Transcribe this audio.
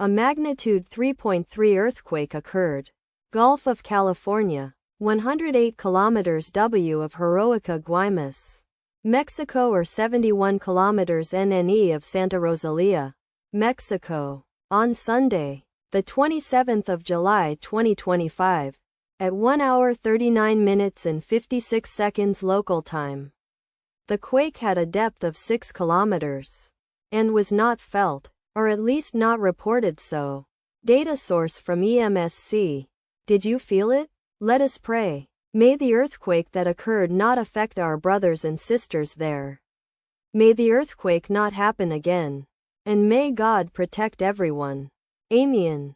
A magnitude 3.3 earthquake occurred. Gulf of California, 108 kilometers W of Heroica Guaymas, Mexico, or 71 kilometers NNE of Santa Rosalia, Mexico. On Sunday, the 27th of July 2025, at 1 hour 39 minutes and 56 seconds local time. The quake had a depth of 6 kilometers and was not felt, or at least not reported so. Data source from EMSC. Did you feel it? Let us pray. May the earthquake that occurred not affect our brothers and sisters there. May the earthquake not happen again. And may God protect everyone. Amen.